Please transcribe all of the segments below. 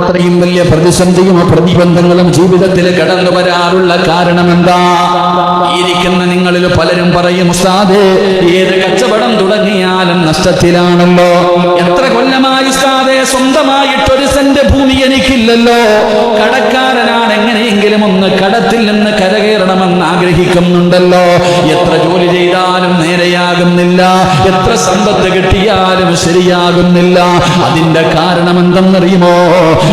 ഇത്രയും വലിയ പ്രതിസന്ധിയും പ്രതിബന്ധങ്ങളും ജീവിതത്തിൽ കടന്നു വരാറുള്ള കാരണം എന്താ? ഇരിക്കുന്ന നിങ്ങളിൽ പലരും പറയും, ഉസ്താദേ, ഏത് കച്ചവടം തുടങ്ങിയാലും നഷ്ടത്തിലാണല്ലോ. എത്ര കൊല്ലമായി ഉസ്താദേ, സ്വന്തമായിട്ടൊരു സെന്റ് ഭൂമി എനിക്കില്ലല്ലോ. കടക്കാരനാണ്, എങ്ങനെയെങ്കിലും ഒന്ന് കടത്തിൽ നിന്ന് കരകയറണമെന്ന് ആഗ്രഹിക്കുന്നുണ്ടല്ലോ. എത്ര ജോലി ചെയ്താലും നേരെയാകുന്നില്ല, എത്ര സമ്പത്ത് കിട്ടിയാലും ശരിയാകുന്നില്ല. അതിന്റെ കാരണം എന്തെന്നറിയുമോ?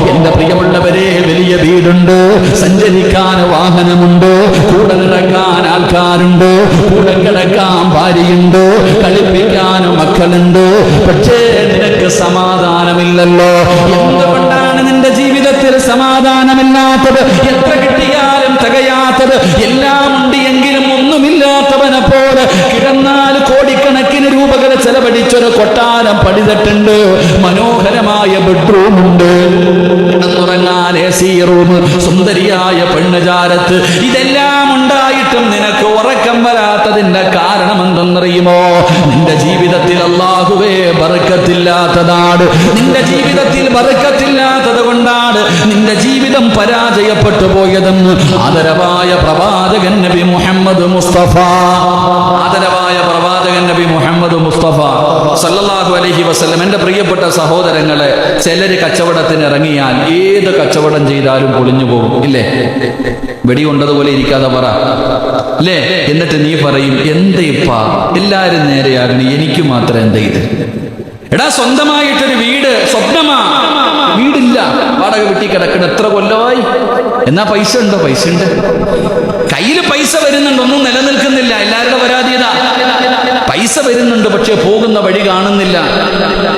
എന്റെ പ്രിയമുള്ളവരെ, വലിയ വീടുണ്ട്, സഞ്ചരിക്കാൻ വാഹനമുണ്ട്, കൂടെ നടക്കാൻ ആൾക്കാരുണ്ട്, കൂടെ കിടക്കാൻ ഭാര്യയുണ്ട്, കളിപ്പിക്കാൻ മക്കളുണ്ട്. പക്ഷേ നിനക്ക് സമാധാനമില്ലല്ലോ. എന്തുകൊണ്ടാണ് നിന്റെ ജീവിതത്തിൽ സമാധാനമില്ലാത്തത്? എത്ര കിട്ടിയാലും തികയാത്തത്? എല്ലാം ഉണ്ട് എങ്കിലും ഒന്നുമില്ലാത്തവനെ പോലെ കിടന്നാൽ കോടിക്കണക്കിന് രൂപകൾ ചെലവഴിച്ചൊരു കൊട്ടാരം പണിതിട്ടുണ്ട്, മനോഹരമായ ബെഡ്റൂമുണ്ട്, കിടന്നുറങ്ങാൻ AC റൂം, സുന്ദരിയായ പെണ്ണുചാരത്ത്. ഇതെല്ലാം ഉണ്ടായിട്ടും നിനക്ക് ഉറക്കം വരാത്തതിന്റെ കാരണം എന്തെന്നറിയുമോ? നിന്റെ ജീവിതത്തിൽ അല്ലാഹുവേ ബർക്കത്തില്ലാത്തതാണ്. നിന്റെ ജീവിതത്തിൽ ബർക്കത്തില്ലാത്തത് കൊണ്ടാണ് നിന്റെ ജീവിതം പരാജയപ്പെട്ടു പോയതെന്ന് ആദരവായ പ്രവാചകൻ നബി മുഹമ്മദ് മുസ്തഫ, ആദരവായ പ്രവാചകൻ നബി മുഹമ്മദ് മുസ്തഫ സല്ലല്ലാഹു അലൈഹി വസല്ലം. എൻ്റെ പ്രിയപ്പെട്ട സഹോദരങ്ങളെ, ചിലര് കച്ചവടത്തിന് ഇറങ്ങിയാൽ ഏത് കച്ചവടം ചെയ്താലും പൊളിഞ്ഞു പോകും, ഇല്ലേ? വെടി കൊണ്ടതുപോലെ ഇരിക്കാതെ പറ, അല്ലേ? എന്നിട്ട് നീ പറയും, എന്തേപ്പാ എല്ലാരും നേരെയാകണി, എനിക്ക് മാത്രം എന്താ ഇത്? എടാ, സ്വന്തമായിട്ടൊരു വീട് സ്വപ്നമാ, വീടില്ല, വാടക വെട്ടി കിടക്കണം. എത്ര കൊല്ലമായി? എന്നാ പൈസ ഉണ്ടോ? പൈസ ഉണ്ട്, കയ്യിൽ പൈസ വരുന്നുണ്ട്, ഒന്നും നിലനിൽക്കുന്നില്ല. എല്ലാവരുടെ പരാതിയതാ, പൈസ വരുന്നുണ്ട്, പക്ഷെ പോകുന്ന വഴി കാണുന്നില്ല.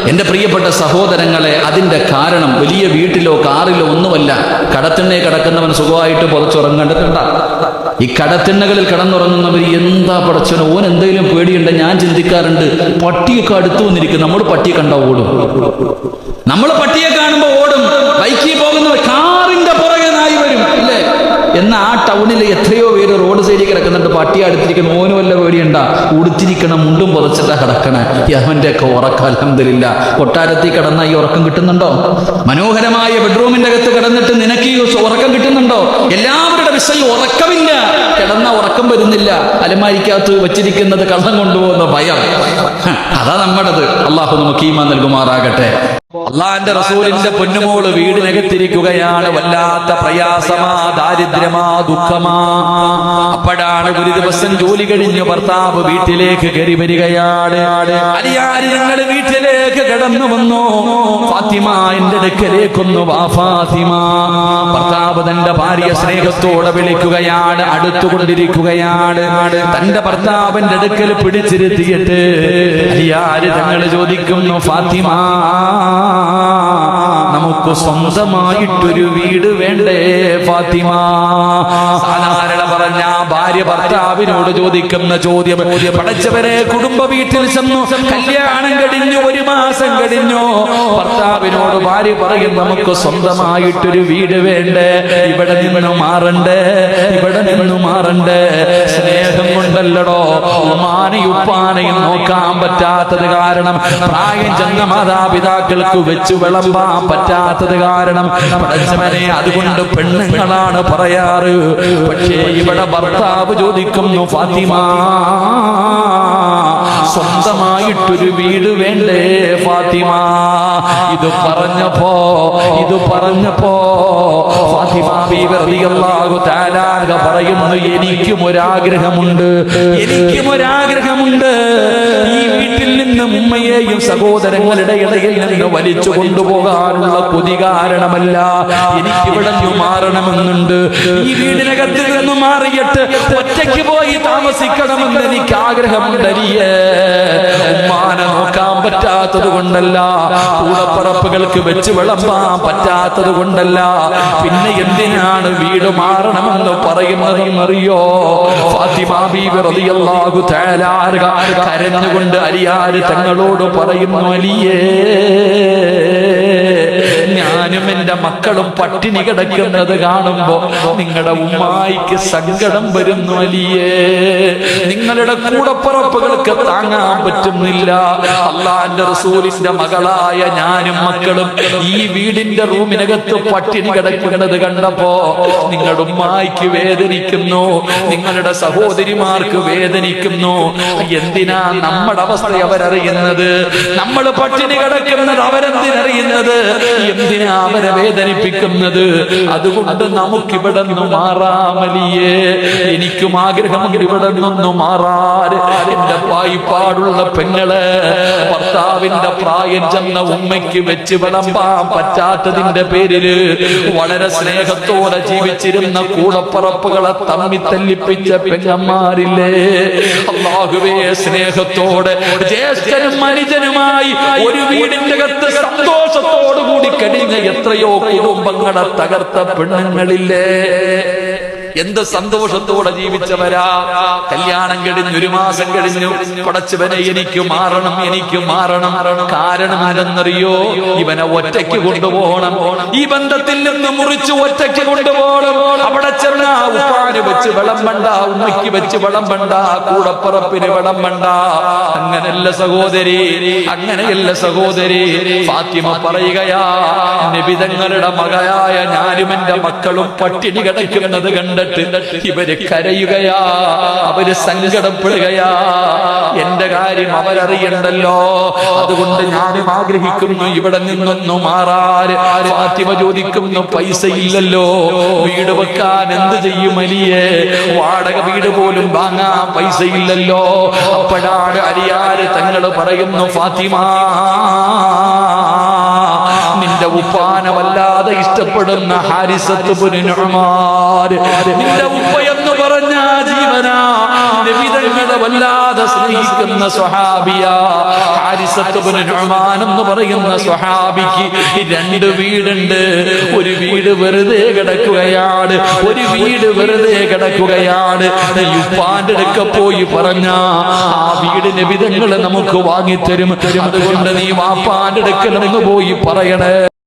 എൻ്റെ പ്രിയപ്പെട്ട സഹോദരങ്ങളെ, അതിൻ്റെ കാരണം വലിയ വീട്ടിലോ കാറിലോ ഒന്നുമല്ല. കടത്തിണ്ണയെ കിടക്കുന്നവൻ സുഖമായിട്ട് പുറച്ചുറങ്ങേണ്ടതുണ്ട. ഈ കടത്തിണ്ണകളിൽ കിടന്നുറങ്ങുന്നവർ എന്താ പടച്ചവന്, ഓൻ എന്തെങ്കിലും പേടിയുണ്ട്? ഞാൻ ചിന്തിക്കാറുണ്ട്, പട്ടിയൊക്കെ അടുത്തു വന്നിരിക്കും, നമ്മൾ പട്ടിയെ കണ്ടാ ഓടും. നമ്മൾ പട്ടിയെ കാണുമ്പോൾ ഓടും. ബൈക്കിൽ പോകുന്നവർ കാറിന്റെ പുറകെ നായി വരും, ഇല്ലേ? എന്നാൽ ആ ടൗണിൽ എത്രയോ പേര് റോഡ് സൈഡിൽ കിടക്കുന്നുണ്ട്, പട്ടിയെ അടുത്തിരിക്കുന്ന. ഓനും വല്ല പേടിയുണ്ടാ? ഉടുത്തിരിക്കണം, മുണ്ടും പുറച്ചിട്ടാ കിടക്കണേ. അവൻ്റെ ഒക്കെ ഉറക്കം അൽഹംദുലില്ലാ. കൊട്ടാരത്തിൽ കിടന്ന ഈ ഉറക്കം കിട്ടുന്നുണ്ടോ? മനോഹരമായ ബെഡ്റൂമിന്റെ അകത്ത് കിടന്നിട്ട് നിനക്ക് ഈ ഉറക്കം കിട്ടുന്നുണ്ടോ? എല്ലാവരുടെ വിഷയം ഉറക്കമില്ല, കിടന്ന ഉറക്കം വരുന്നില്ല. അലമാരിക്കകത്ത് വച്ചിരിക്കുന്നത് കള്ളം കൊണ്ടുപോകുന്ന ഭയം, അതാ നമ്മുടേത്. അള്ളാഹു നമുക്ക് ഈമാൻ നൽകുമാറാകട്ടെ. അള്ളാന്റെ റസൂലിന്റെ പൊന്നുമോള് വീടിനകത്തിരിക്കുകയാണ്. വല്ലാത്ത പ്രയാസമാ, ദാരിദ്ര്യമാ, ദുഃഖമാ. അപ്പോഴാണ് ഒരു ദിവസം ജോലി കഴിഞ്ഞ് ഭർത്താവ് വീട്ടിലേക്ക് കയറി വരികയാണ്. അലിയാരി ഞങ്ങൾ വീട്ടിലേക്ക് കടന്നു വന്നു. ഫാത്തിമ, എന്റെ അടുക്കലേക്കൊന്നു വാ ഫാത്തിമ. ഭർത്താവ് തന്റെ ഭാര്യ സ്നേഹത്തോടെ വിളിക്കുകയാണ്, അടുത്തുകൊണ്ടിരിക്കുകയാണ്. തന്റെ ഭർത്താവിന്റെ അടുക്കൽ പിടിച്ചിരുത്തിയിട്ട് അലിയാരി ഞങ്ങൾ ചോദിക്കുന്നു, ഫാത്തിമ, നമുക്ക് സ്വന്തമായിട്ടൊരു വീട് വേണ്ടേ ഫാത്തിമ? സാധാരണ പറഞ്ഞ ഭാര്യ ഭർത്താവിനോട് ചോദിക്കുന്ന ചോദ്യം, പടച്ചവരെ, കുടുംബ വീട്ടിൽ ചെന്നു, കല്യാണം കഴിഞ്ഞു, 1 മാസം കഴിഞ്ഞു, ഭർത്താവിനോട് ഭാര്യ പറയും, നമുക്ക് സ്വന്തമായിട്ടൊരു വീട് വേണ്ടേ, ഇവിടെ നിന്ന് മാറണ്ടേ, ഇവിടെ നിന്ന് മാറണ്ടേ. സ്നേഹം കൊണ്ടല്ലടോ, ഉമ്മാനെയും ഉപ്പാനെയും നോക്കാൻ പറ്റാത്തത് കാരണം, പ്രായം ചെന്ന മാതാപിതാക്കൾക്ക് വെച്ച് വിളമ്പാൻ പറ്റാത്തത് കാരണം, പടച്ചവനെ, അതുകൊണ്ട് പെണ്ണുങ്ങളാണ് പറയാറ്. പക്ഷേ ഇവിടെ ഭർത്താവ് ചോദിക്കുന്നു, ഫാത്തിമ, സ്വന്തമായിട്ടൊരു വീട് വേണ്ടേ ഫാത്തിമ? ഇത് പറഞ്ഞപ്പോ ഫാത്തിമ ബീവി റളിയല്ലാഹു തആല അൻഹ പറയുന്നു, എനിക്കും ഒരാഗ്രഹമുണ്ട്. ഈ വീട്ടിൽ നിന്ന് ഉമ്മയെയും സഹോദരങ്ങളുടെ ഇടയിൽ നിന്ന് വലിച്ചു കൊണ്ടുപോകാനുള്ള കൊതി കാരണമല്ല, എനിക്കിവിടെ നിന്ന് മാറണമെന്നുണ്ട്. ഈ വീടിനകത്ത് നിന്ന് മാറിയിട്ട് ഒറ്റയ്ക്ക് പോയി താമസിക്കണമെന്ന് എനിക്ക് ആഗ്രഹമുണ്ടരിയേ. ഉമ്മാനെ നോക്കാൻ പറ്റാത്തത് കൊണ്ടല്ല, കൂടപ്പറപ്പുകൾക്ക് വെച്ച് വിളമ്പാൻ പറ്റാത്തത് കൊണ്ടല്ല, പിന്നെ എന്തിനാണ് വീട് മാറണമെന്ന് പറയുന്നതെന്നറിയോ? ഫാത്തിമ ബീവി റളിയല്ലാഹു തആല അൻഹ കരഞ്ഞുകൊണ്ട് അലിയാര് തങ്ങളോട് പറയുന്നു, അലിയേ, ഞാൻ ഞാനും എന്റെ മക്കളും പട്ടിണി കിടക്കുന്നത് കാണുമ്പോ നിങ്ങളുടെ ഉമ്മായിക്ക് സങ്കടം വരുന്നു അലിയേ. നിങ്ങളുടെ കൂടപ്പറപ്പുകൾക്ക് താങ്ങാൻ പറ്റുന്നില്ല. അള്ളാന്റെ റസൂലിന്റെ മകളായ ഞാനും മക്കളും ഈ വീടിന്റെ റൂമിനകത്ത് പട്ടിണി കിടക്കുന്നത് കണ്ടപ്പോ നിങ്ങളുടെ ഉമ്മായിക്ക് വേദനിക്കുന്നു, നിങ്ങളുടെ സഹോദരിമാർക്ക് വേദനിക്കുന്നു. എന്തിനാ നമ്മുടെ അവസ്ഥ അവരറിയുന്നത്? നമ്മൾ പട്ടിണി കിടക്കുന്നത് അവരെന്തിനറിയുന്നത്? എന്തിനാ അവരെ വേദനിപ്പിക്കുന്നത്? അതുകൊണ്ട് നമുക്കിവിടെ നിന്ന് മാറാമലിയേ. എനിക്കും ആഗ്രഹമുണ്ട് ഇവിടെ നിന്ന് മാറാൻ. എന്റെ പായിപ്പാടുള്ള പെങ്ങള് ഭർത്താവിന്റെ പ്രായം ചെന്ന ഉമ്മയ്ക്ക് വെച്ച് വിളമ്പാൻ പറ്റാത്തതിന്റെ പേരില് വളരെ സ്നേഹത്തോടെ ജീവിച്ചിരുന്ന കൂടപ്പറപ്പുകളെ തമ്മി തല്ലിപ്പിച്ച പെങ്ങന്മാരില്ലേ? അല്ലാഹുവേ, സ്നേഹത്തോടെ ജ്യേഷ്ഠനും അനുജനുമായി ഒരു വീടിന്റെ അകത്ത് സന്തോഷത്തോടു കൂടി കഴിഞ്ഞ എത്രയോ കുടുംബങ്ങളെ തകർത്ത പെണ്ണുങ്ങളില്ലേ? എന്ത് സന്തോഷത്തോടെ ജീവിച്ചവരാ. കല്യാണം കഴിഞ്ഞ് 1 മാസം കഴിഞ്ഞു, പടച്ചവനെ എനിക്ക് മാറണം, എനിക്ക് മാറണം. കാരണം എന്തെന്നറിയോ? ഇവനെ ഒറ്റയ്ക്ക് കൊണ്ടുപോകണം, ഈ ബന്ധത്തിൽ നിന്ന് മുറിച്ച് ഒറ്റയ്ക്ക് കൊണ്ടുപോകണം. അവിടെ ചെന്ന ഉപ്പാന് വെച്ച് വിളമ്പണ്ട, ഉമ്മയ്ക്ക് വെച്ച് വിളമ്പണ്ട, കൂടപ്പറപ്പിന് വിളമ്പണ്ട. അങ്ങനല്ല സഹോദരി, അങ്ങനെയല്ല സഹോദരി. ഫാത്തിമ പറയുകയാ, നബിതങ്ങളുടെ മകയായ ഞാനും എന്റെ മക്കളും പട്ടിണി കിടക്കുന്നത് കണ്ട് ഇവര് കരയുകയാ, അവര് സങ്കടപ്പെടുകയാ. എന്റെ കാര്യം അവരറിയണ്ടല്ലോ. അതുകൊണ്ട് ഞാനും ആഗ്രഹിക്കുന്നു ഇവിടെ നിന്നൊന്നു മാറാൻ. ഫാത്തിമ ചോദിക്കുന്നു, പൈസ ഇല്ലല്ലോ, വീട് വെക്കാൻ എന്ത് ചെയ്യും അലിയേ? വാടക വീട് പോലും വാങ്ങാൻ പൈസ ഇല്ലല്ലോ. അപ്പോഴാണ് അലിയാര് തങ്ങൾ പറയുന്നു, ഫാത്തിമ, നിന്റെ ഉപ്പാനെ വല്ലാതെ ഇഷ്ടപ്പെടുന്ന ഹാരിസത്ത് ഇബ്നു നുഅ്മാൻ, നിന്റെ ഉപ്പ എന്ന് പറഞ്ഞ ജീവനാ, നബിതങ്ങളെ വല്ലാതെ സ്നേഹിക്കുന്ന സ്വഹാബിയാ ഹാരിസത്ത് ഇബ്നു നുഅ്മാൻ എന്ന് പറയുന്ന സ്വഹാബിക്ക് 2 വീടുണ്ട്. ഒരു വീട് വെറുതെ കിടക്കുകയാണ്, ഒരു വീട് വെറുതെ കിടക്കുകയാണ്. ഉപ്പാന്റെ അടുക്ക പോയി പറഞ്ഞ ആ വീട് നബിതങ്ങളെ നമുക്ക് വാങ്ങിത്തരും. അതുകൊണ്ട് നീ വാപ്പാന്റെ അടുക്കൽ ഒന്ന് പോയി പറയണേ.